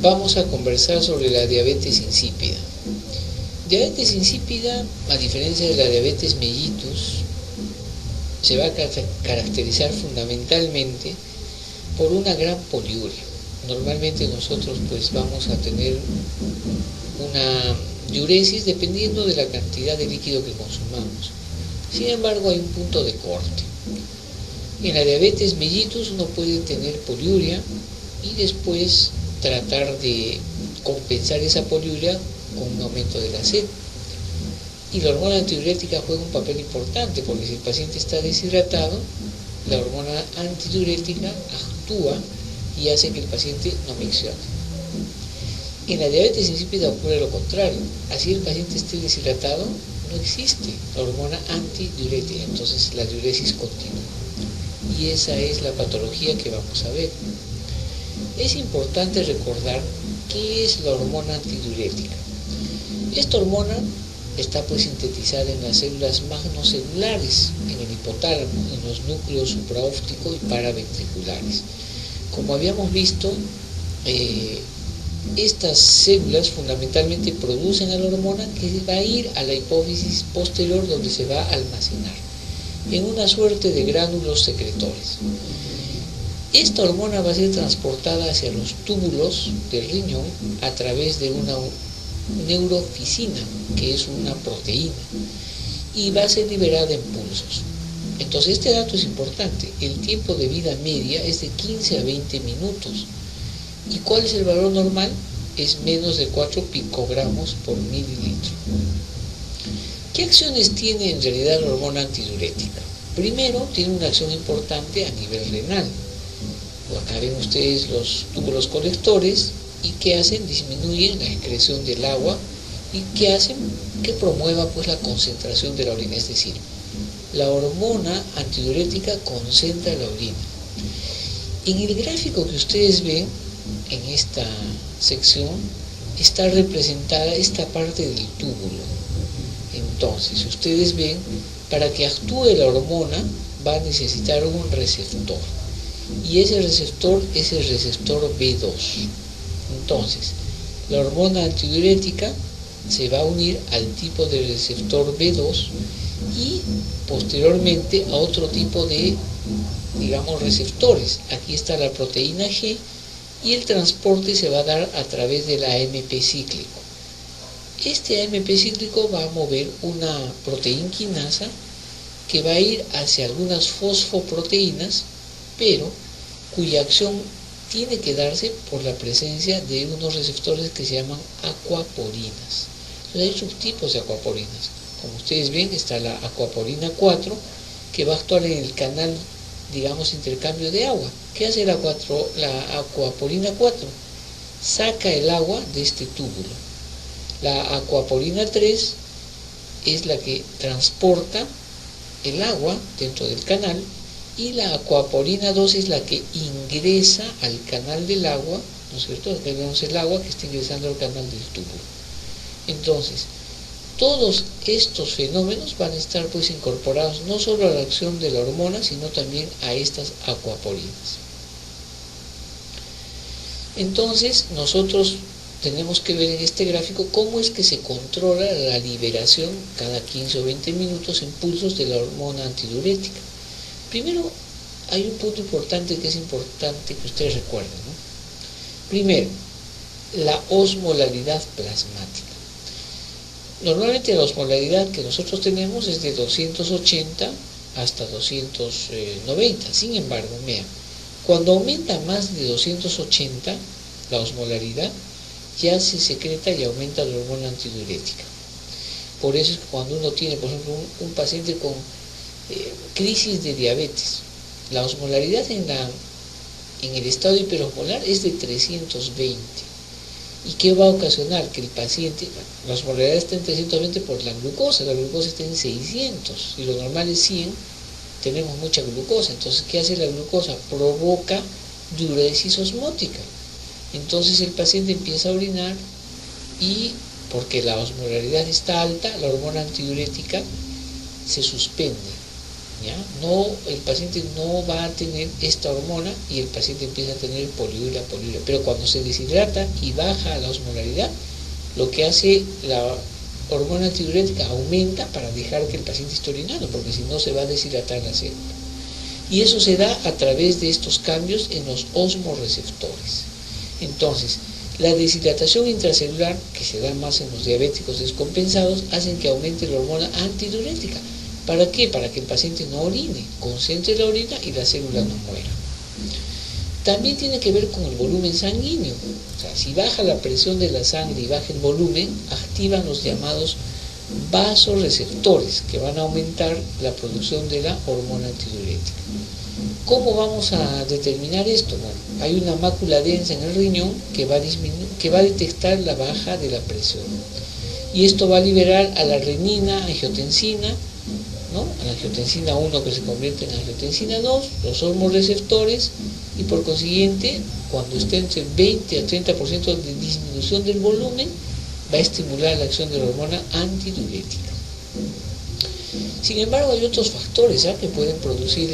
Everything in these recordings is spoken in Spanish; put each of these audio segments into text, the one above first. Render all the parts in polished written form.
Vamos a conversar sobre la diabetes insípida. Diabetes insípida, a diferencia de la diabetes mellitus, se va a caracterizar fundamentalmente por una gran poliuria. Normalmente nosotros vamos a tener una diuresis dependiendo de la cantidad de líquido que consumamos. Sin embargo, hay un punto de corte. En la diabetes mellitus uno puede tener poliuria y después tratar de compensar esa poliuria con un aumento de la sed. Y la hormona antidiurética juega un papel importante porque si el paciente está deshidratado, la hormona antidiurética actúa y hace que el paciente no miccione. En la diabetes insípida ocurre lo contrario. Así el paciente esté deshidratado, no existe la hormona antidiurética, entonces la diuresis continúa. Y esa es la patología que vamos a ver. Es importante recordar qué es la hormona antidiurética. Esta hormona está sintetizada en las células magnocelulares, en el hipotálamo, en los núcleos supraóptico y paraventriculares. Como habíamos visto, estas células fundamentalmente producen a la hormona que va a ir a la hipófisis posterior, donde se va a almacenar en una suerte de gránulos secretores. Esta hormona va a ser transportada hacia los túbulos del riñón a través de una neurofisina, que es una proteína, y va a ser liberada en pulsos. Entonces este dato es importante. El tiempo de vida media es de 15 a 20 minutos. ¿Y cuál es el valor normal? Es menos de 4 picogramos por mililitro. ¿Qué acciones tiene en realidad la hormona antidiurética? Primero, tiene una acción importante a nivel renal. Acá ven ustedes los túbulos colectores, y ¿qué hacen? Disminuyen la excreción del agua y ¿qué hacen? Que promueva la concentración de la orina, es decir, la hormona antidiurética concentra la orina. En el gráfico que ustedes ven en esta sección está representada esta parte del túbulo. Entonces, si ustedes ven, para que actúe la hormona va a necesitar un receptor, y ese receptor es el receptor B2. Entonces, la hormona antidiurética se va a unir al tipo de receptor B2 y posteriormente a otro tipo de, receptores. Aquí está la proteína G y el transporte se va a dar a través del AMP cíclico. Este AMP cíclico va a mover una proteína quinasa que va a ir hacia algunas fosfoproteínas, pero cuya acción tiene que darse por la presencia de unos receptores que se llaman aquaporinas. Entonces hay subtipos de aquaporinas. Como ustedes ven, está la aquaporina 4, que va a actuar en el canal, intercambio de agua. ¿Qué hace la aquaporina 4? Saca el agua de este túbulo. La aquaporina 3 es la que transporta el agua dentro del canal, y la aquaporina 2 es la que ingresa al canal del agua, ¿no es cierto? Acá vemos el agua que está ingresando al canal del túbulo. Entonces, todos estos fenómenos van a estar incorporados no solo a la acción de la hormona, sino también a estas aquaporinas. Entonces, nosotros tenemos que ver en este gráfico cómo es que se controla la liberación cada 15 o 20 minutos en pulsos de la hormona antidiurética. Primero, hay un punto importante que es importante que ustedes recuerden, ¿no? Primero, la osmolaridad plasmática. Normalmente la osmolaridad que nosotros tenemos es de 280 hasta 290. Sin embargo, vean, cuando aumenta más de 280 la osmolaridad, ya se secreta y aumenta la hormona antidiurética. Por eso es que cuando uno tiene, por ejemplo, un paciente con crisis de diabetes, la osmolaridad en el estado hiperosmolar es de 320. ¿Y qué va a ocasionar? Que el paciente, la osmolaridad está en 320 por la glucosa está en 600 y lo normal es 100, tenemos mucha glucosa. Entonces, ¿qué hace la glucosa? Provoca diuresis osmótica. Entonces el paciente empieza a orinar y, porque la osmolaridad está alta, la hormona antidiurética se suspende. ¿ya? No, el paciente no va a tener esta hormona y el paciente empieza a tener poliuria. Pero cuando se deshidrata y baja la osmolaridad, lo que hace la hormona antidiurética aumenta para dejar que el paciente esté orinando, porque si no se va a deshidratar la célula. Y eso se da a través de estos cambios en los osmoreceptores. Entonces, la deshidratación intracelular, que se da más en los diabéticos descompensados, hacen que aumente la hormona antidiurética. ¿Para qué? Para que el paciente no orine, concentre la orina y la célula no muera. También tiene que ver con el volumen sanguíneo. O sea, si baja la presión de la sangre y baja el volumen, activan los llamados vasoreceptores, que van a aumentar la producción de la hormona antidiurética. ¿Cómo vamos a determinar esto? Bueno, hay una mácula densa en el riñón que va a detectar la baja de la presión. Y esto va a liberar a la renina, angiotensina, ¿no? A la angiotensina 1 que se convierte en angiotensina 2, los hormoreceptores, y por consiguiente, cuando esté entre 20 a 30% de disminución del volumen, va a estimular la acción de la hormona antidiurética. Sin embargo, hay otros factores que pueden producir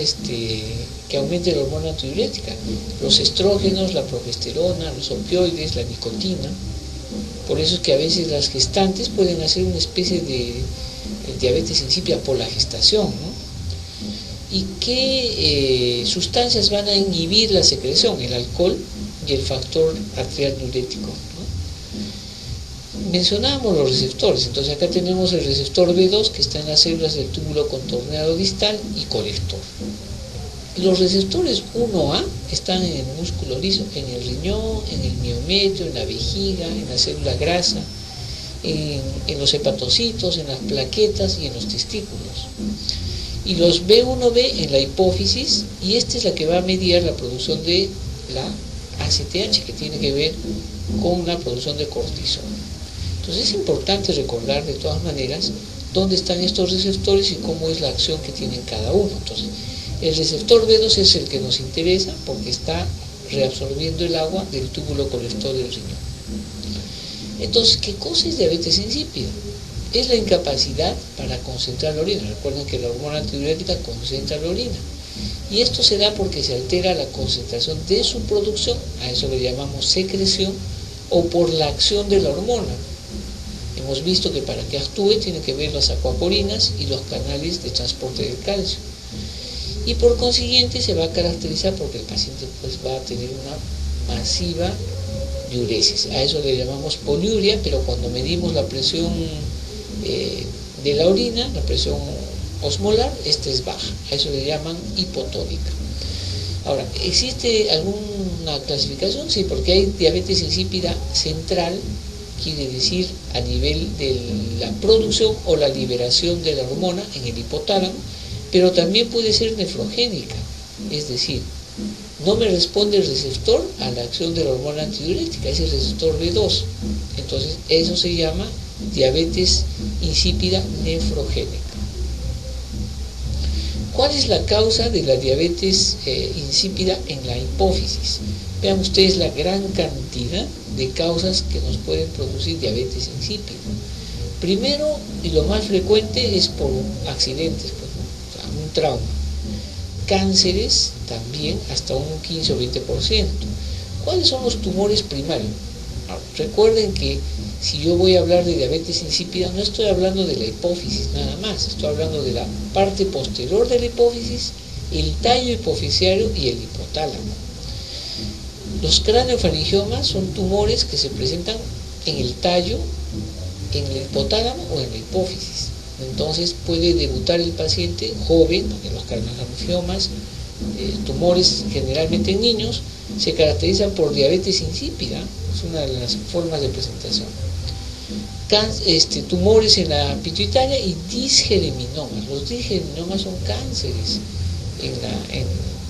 que aumente la hormona antidiurética: los estrógenos, la progesterona, los opioides, la nicotina. Por eso es que a veces las gestantes pueden hacer una especie de diabetes insípida por la gestación, ¿no? ¿Y qué sustancias van a inhibir la secreción? El alcohol y el factor arterial diurético, ¿no? Mencionábamos los receptores. Entonces acá tenemos el receptor B2, que está en las células del túbulo contorneado distal y colector. Los receptores 1A están en el músculo liso, en el riñón, en el miometrio, en la vejiga, en la célula grasa, en los hepatocitos, en las plaquetas y en los testículos. Y los B1B en la hipófisis, y esta es la que va a mediar la producción de la ACTH, que tiene que ver con la producción de cortisol. Entonces es importante recordar de todas maneras dónde están estos receptores y cómo es la acción que tienen cada uno. Entonces, el receptor B2 es el que nos interesa porque está reabsorbiendo el agua del túbulo colector del riñón. Entonces, ¿qué cosa es diabetes insípida? Es la incapacidad para concentrar la orina. Recuerden que la hormona antidiurética concentra la orina. Y esto se da porque se altera la concentración de su producción, a eso le llamamos secreción, o por la acción de la hormona. Hemos visto que para que actúe tiene que ver las acuaporinas y los canales de transporte del calcio. Y por consiguiente se va a caracterizar porque el paciente va a tener una masiva diuresis. A eso le llamamos poliuria, pero cuando medimos la presión de la orina, la presión osmolar, esta es baja. A eso le llaman hipotónica. Ahora, ¿existe alguna clasificación? Sí, porque hay diabetes insípida central, quiere decir a nivel de la producción o la liberación de la hormona en el hipotálamo, pero también puede ser nefrogénica, es decir, no me responde el receptor a la acción de la hormona antidiurética, es el receptor B2. Entonces, eso se llama diabetes insípida nefrogénica. ¿Cuál es la causa de la diabetes insípida en la hipófisis? Vean ustedes la gran cantidad de causas que nos pueden producir diabetes insípida. Primero, y lo más frecuente, es por accidentes, pues, ¿no? O sea, un trauma. Cánceres también, hasta un 15 o 20%. ¿Cuáles son los tumores primarios? Ahora, recuerden que si yo voy a hablar de diabetes insípida, no estoy hablando de la hipófisis nada más, estoy hablando de la parte posterior de la hipófisis, el tallo hipofisiario y el hipotálamo. Los craneofaringiomas son tumores que se presentan en el tallo, en el hipotálamo o en la hipófisis. Entonces puede debutar el paciente joven, porque los craneofaringiomas, tumores generalmente en niños, se caracterizan por diabetes insípida, es una de las formas de presentación. Tumores en la pituitaria y disgereminomas. Los disgereminomas son cánceres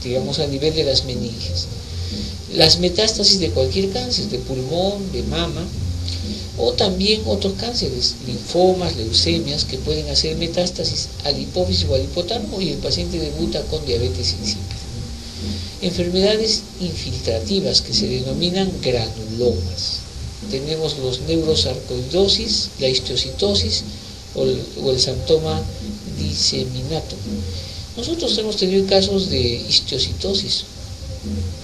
digamos a nivel de las meninges. Las metástasis de cualquier cáncer, de pulmón, de mama, o también otros cánceres, linfomas, leucemias, que pueden hacer metástasis al hipófisis o al hipotálamo y el paciente debuta con diabetes insípida. Enfermedades infiltrativas que se denominan granulomas. Tenemos los neurosarcoidosis, la histiocytosis o el xantoma disseminatum. Nosotros hemos tenido casos de histiocytosis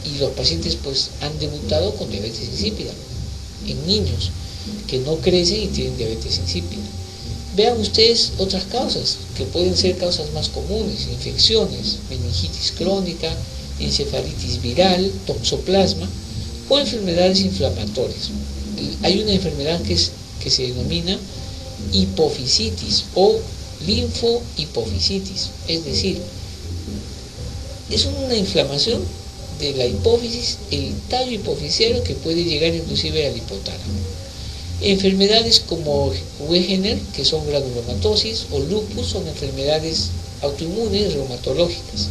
y los pacientes pues han debutado con diabetes insípida en niños que no crecen y tienen diabetes insípida. Vean ustedes otras causas que pueden ser causas más comunes: infecciones, meningitis crónica, encefalitis viral, toxoplasma o enfermedades inflamatorias. Hay una enfermedad que se denomina hipofisitis o linfohipofisitis, es decir, es una inflamación de la hipófisis, el tallo hipofisiario, que puede llegar inclusive al hipotálamo. Enfermedades como Wegener, que son granulomatosis, o lupus, son enfermedades autoinmunes reumatológicas.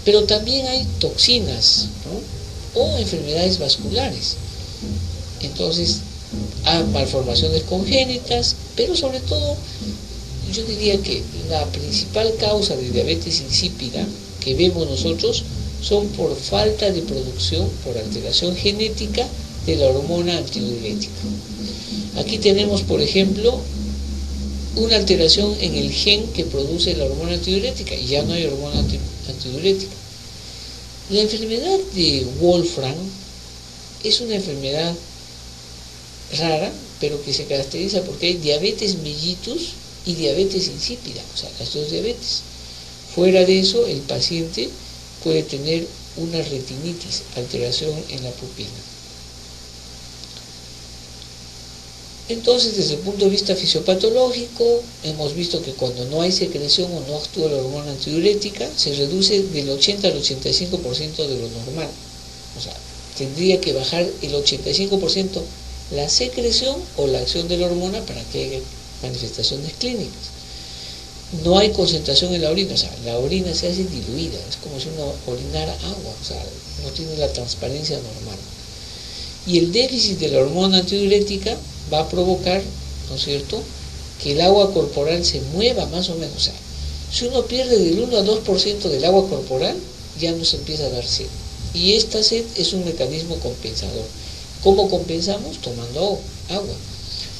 Pero también hay toxinas, ¿no?, o enfermedades vasculares. Entonces, hay malformaciones congénitas, pero sobre todo, yo diría que la principal causa de diabetes insípida que vemos nosotros son por falta de producción, por alteración genética de la hormona antidiurética. Aquí tenemos, por ejemplo, una alteración en el gen que produce la hormona antidiurética y ya no hay hormona antidiurética. La enfermedad de Wolfram es una enfermedad rara, pero que se caracteriza porque hay diabetes mellitus y diabetes insípida, o sea, las dos diabetes. Fuera de eso, el paciente puede tener una retinitis, alteración en la pupila. Entonces, desde el punto de vista fisiopatológico, hemos visto que cuando no hay secreción o no actúa la hormona antidiurética, se reduce del 80 al 85% de lo normal. O sea, tendría que bajar el 85% la secreción o la acción de la hormona para que haya manifestaciones clínicas. No hay concentración en la orina, o sea, la orina se hace diluida, es como si uno orinara agua, o sea, no tiene la transparencia normal. Y el déficit de la hormona antidiurética va a provocar, ¿no es cierto?, que el agua corporal se mueva más o menos. O sea, si uno pierde del 1 al 2% del agua corporal, ya nos empieza a dar sed. Y esta sed es un mecanismo compensador. ¿Cómo compensamos? Tomando agua.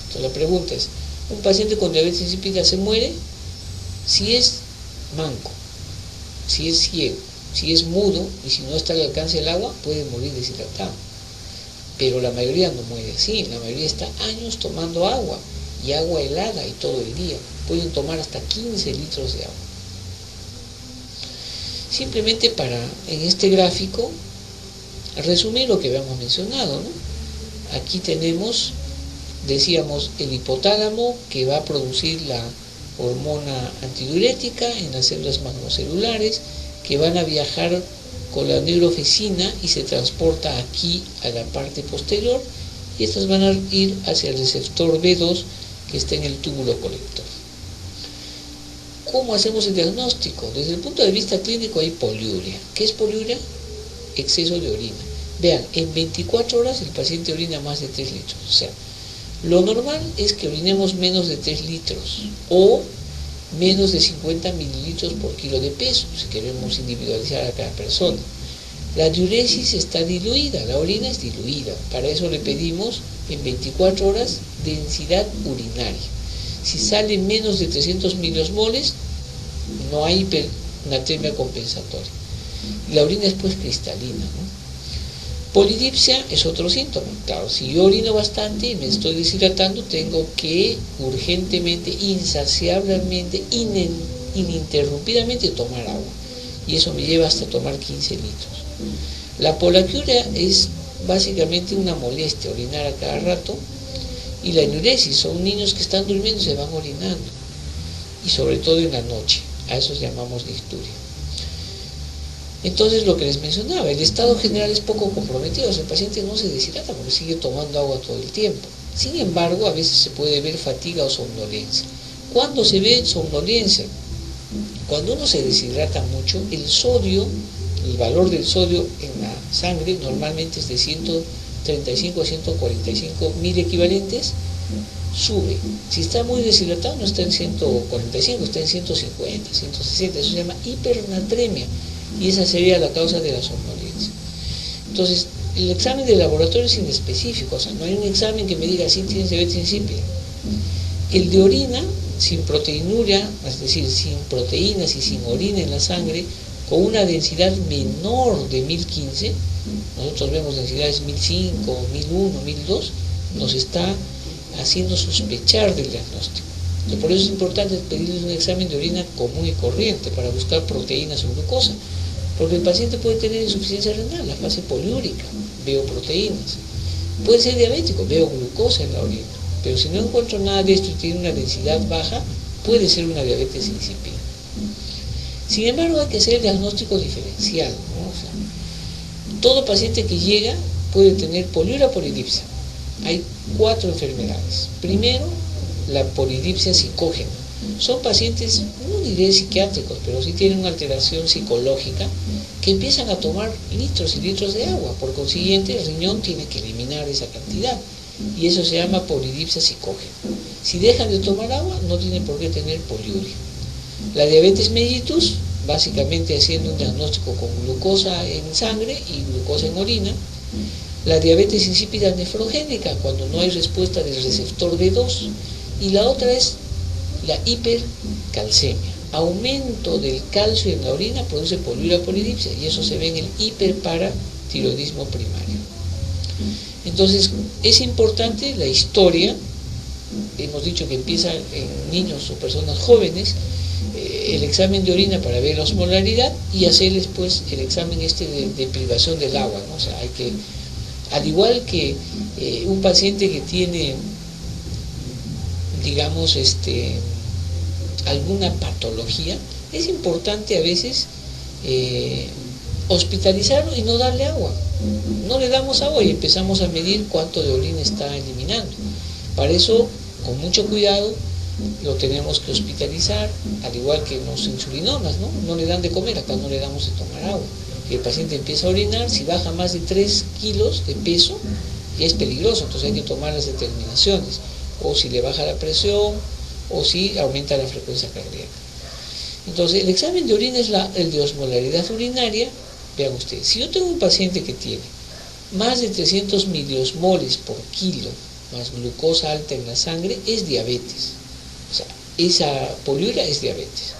Entonces la pregunta es, ¿un paciente con diabetes insípida se muere? Si es manco, si es ciego, si es mudo y si no está al alcance del agua, puede morir deshidratado. Pero la mayoría no muere así, la mayoría está años tomando agua, y agua helada y todo el día. Pueden tomar hasta 15 litros de agua. Simplemente para, en este gráfico, resumir lo que habíamos mencionado, ¿no? Aquí tenemos, decíamos, el hipotálamo, que va a producir la hormona antidiurética en las células magnocelulares, que van a viajar con la neurofesina y se transporta aquí a la parte posterior, y estas van a ir hacia el receptor B2 que está en el túbulo colector. ¿Cómo hacemos el diagnóstico? Desde el punto de vista clínico hay poliuria. ¿Qué es poliuria? Exceso de orina. Vean, en 24 horas el paciente orina más de 3 litros. O sea, lo normal es que orinemos menos de 3 litros o menos de 50 mililitros por kilo de peso, si queremos individualizar a cada persona. La diuresis está diluida, la orina es diluida. Para eso le pedimos en 24 horas densidad urinaria. Si sale menos de 300 miliosmoles, no hay hipernatremia compensatoria. La orina es pues cristalina, ¿no? Polidipsia es otro síntoma. Claro, si yo orino bastante y me estoy deshidratando, tengo que urgentemente, insaciablemente, ininterrumpidamente tomar agua. Y eso me lleva hasta tomar 15 litros. La polaquiuria es básicamente una molestia, orinar a cada rato. Y la enuresis son niños que están durmiendo y se van orinando. Y sobre todo en la noche. A eso llamamos dicturia. Entonces, lo que les mencionaba, el estado general es poco comprometido, o sea, el paciente no se deshidrata porque sigue tomando agua todo el tiempo. Sin embargo, a veces se puede ver fatiga o somnolencia. ¿Cuándo se ve somnolencia? Cuando uno se deshidrata mucho, el sodio, el valor del sodio en la sangre normalmente es de 135 a 145 mil equivalentes, sube. Si está muy deshidratado no está en 145, está en 150, 160, eso se llama hipernatremia. Y esa sería la causa de la somnolencia. Entonces, el examen de laboratorio es inespecífico, o sea, no hay un examen que me diga si tienes diabetes insípida. El de orina sin proteinuria, es decir, sin proteínas y sin orina en la sangre, con una densidad menor de 1015, nosotros vemos densidades 1005, 1001, 1002, nos está haciendo sospechar del diagnóstico. Y por eso es importante pedirles un examen de orina común y corriente para buscar proteínas o glucosa, porque el paciente puede tener insuficiencia renal, la fase poliúrica, veo proteínas, puede ser diabético, veo glucosa en la orina, pero si no encuentro nada de esto y tiene una densidad baja, puede ser una diabetes insípida. Sin embargo, hay que hacer el diagnóstico diferencial, ¿no? O sea, todo paciente que llega puede tener poliúria o polidipsia. Hay 4 enfermedades. Primero, la polidipsia psicógena. Son pacientes, no diré psiquiátricos, pero sí tienen una alteración psicológica que empiezan a tomar litros y litros de agua. Por consiguiente, el riñón tiene que eliminar esa cantidad. Y eso se llama polidipsia psicógena. Si dejan de tomar agua, no tienen por qué tener poliuria. La diabetes mellitus, básicamente haciendo un diagnóstico con glucosa en sangre y glucosa en orina. La diabetes insípida nefrogénica, cuando no hay respuesta del receptor B2. Y la otra es la hipercalcemia. Aumento del calcio en la orina produce poliuria o polidipsia, y eso se ve en el hiperparatiroidismo primario. Entonces, es importante la historia. Hemos dicho que empieza en niños o personas jóvenes, el examen de orina para ver la osmolaridad y hacerles pues el examen de privación del agua, ¿no? O sea, hay que, al igual que un paciente que tiene, digamos, alguna patología, es importante a veces hospitalizarlo y no darle agua. No le damos agua y empezamos a medir cuánto de orina está eliminando. Para eso, con mucho cuidado, lo tenemos que hospitalizar, al igual que los insulinomas, ¿no? No le dan de comer, acá no le damos de tomar agua. Y el paciente empieza a orinar, si baja más de 3 kilos de peso, ya es peligroso, entonces hay que tomar las determinaciones. O si le baja la presión, o si aumenta la frecuencia cardíaca. Entonces, el examen de orina es el de osmolaridad urinaria. Vean ustedes, si yo tengo un paciente que tiene más de 300 miliosmoles por kilo, más glucosa alta en la sangre, es diabetes. O sea, esa poliuria es diabetes.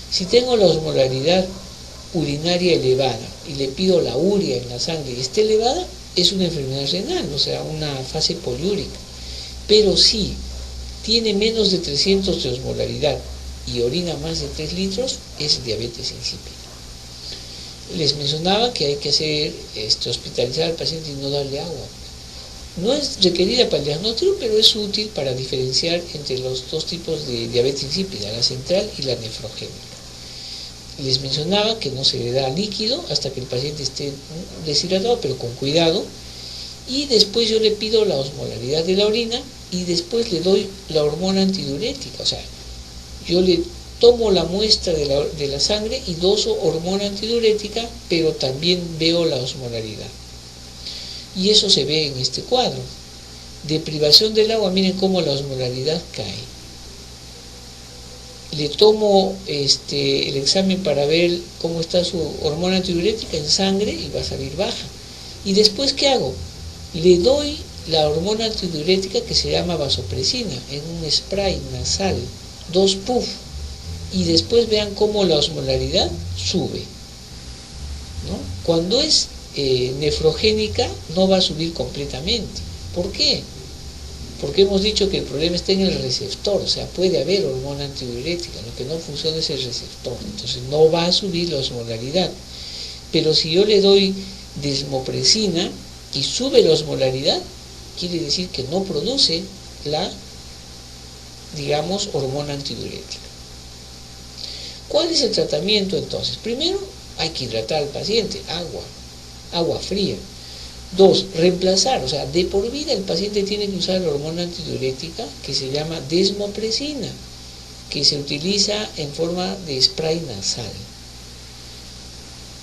Si tengo la osmolaridad urinaria elevada y le pido la urea en la sangre y está elevada, es una enfermedad renal, o sea, una fase poliúrica. Pero si tiene menos de 300 de osmolaridad y orina más de 3 litros, es diabetes insípida. Les mencionaba que hay que hacer hospitalizar al paciente y no darle agua. No es requerida para el diagnóstico, pero es útil para diferenciar entre los dos tipos de diabetes insípida, la central y la nefrogénica. Les mencionaba que no se le da líquido hasta que el paciente esté deshidratado, pero con cuidado. Y después yo le pido la osmolaridad de la orina y después le doy la hormona antidiurética. O sea, yo le tomo la muestra de la sangre y doso hormona antidiurética, pero también veo la osmolaridad. Y eso se ve en este cuadro. De privación del agua, miren cómo la osmolaridad cae. Le tomo el examen para ver cómo está su hormona antidiurética en sangre y va a salir baja. Y después, ¿qué hago? Le doy la hormona antidiurética que se llama vasopresina en un spray nasal, 2 puff, y después vean cómo la osmolaridad sube, ¿no? Cuando es nefrogénica no va a subir completamente. ¿Por qué? Porque hemos dicho que el problema está en el receptor, o sea, puede haber hormona antidiurética, lo que no funciona es el receptor, entonces no va a subir la osmolaridad. Pero si yo le doy desmopresina y sube la osmolaridad, quiere decir que no produce la, digamos, hormona antidiurética. ¿Cuál es el tratamiento entonces? Primero, hay que hidratar al paciente, agua fría. 2, reemplazar, o sea, de por vida el paciente tiene que usar la hormona antidiurética que se llama desmopresina, que se utiliza en forma de spray nasal.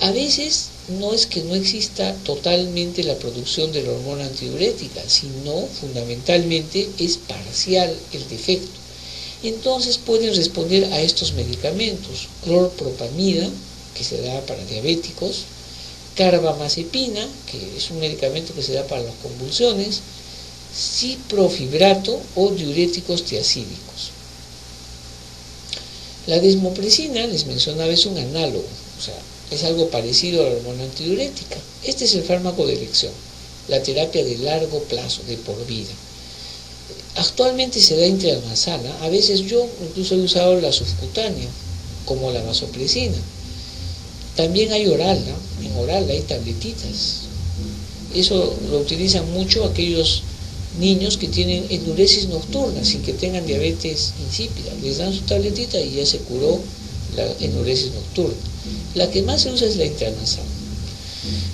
A veces no es que no exista totalmente la producción de la hormona antidiurética, sino fundamentalmente es parcial el defecto. Entonces pueden responder a estos medicamentos: clorpropamida, que se da para diabéticos, carbamazepina, que es un medicamento que se da para las convulsiones, ciprofibrato o diuréticos tiacídicos. La desmopresina, les mencionaba, es un análogo, o sea, es algo parecido a la hormona antidiurética. Este es el fármaco de elección, la terapia de largo plazo, de por vida. Actualmente se da intranasal, a veces yo incluso he usado la subcutánea, como la vasopresina. También hay oral, ¿no? En oral hay tabletitas. Eso lo utilizan mucho aquellos niños que tienen enuresis nocturna sin que tengan diabetes insípida. Les dan su tabletita y ya se curó la enuresis nocturna. La que más se usa es la intranasal.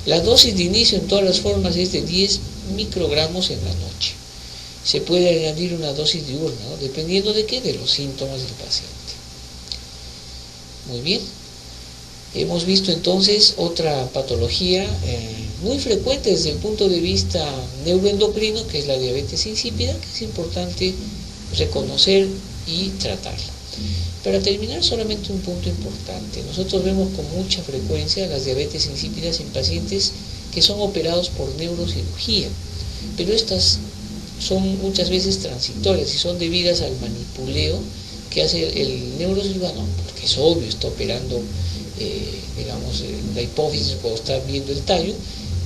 La dosis de inicio en todas las formas es de 10 microgramos en la noche. Se puede añadir una dosis diurna, ¿no? Dependiendo de qué, de los síntomas del paciente. Muy bien. Hemos visto entonces otra patología muy frecuente desde el punto de vista neuroendocrino, que es la diabetes insípida, que es importante reconocer y tratarla. Para terminar, solamente un punto importante. Nosotros vemos con mucha frecuencia las diabetes insípidas en pacientes que son operados por neurocirugía, pero estas son muchas veces transitorias y son debidas al manipuleo que hace el neurocirujano, porque es obvio, está operando la hipófisis cuando está viendo el tallo,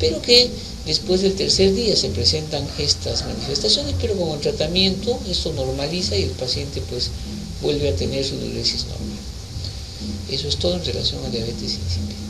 pero que después del tercer día se presentan estas manifestaciones, pero con el tratamiento esto normaliza y el paciente pues vuelve a tener su diuresis normal. Eso es todo en relación a diabetes insípida.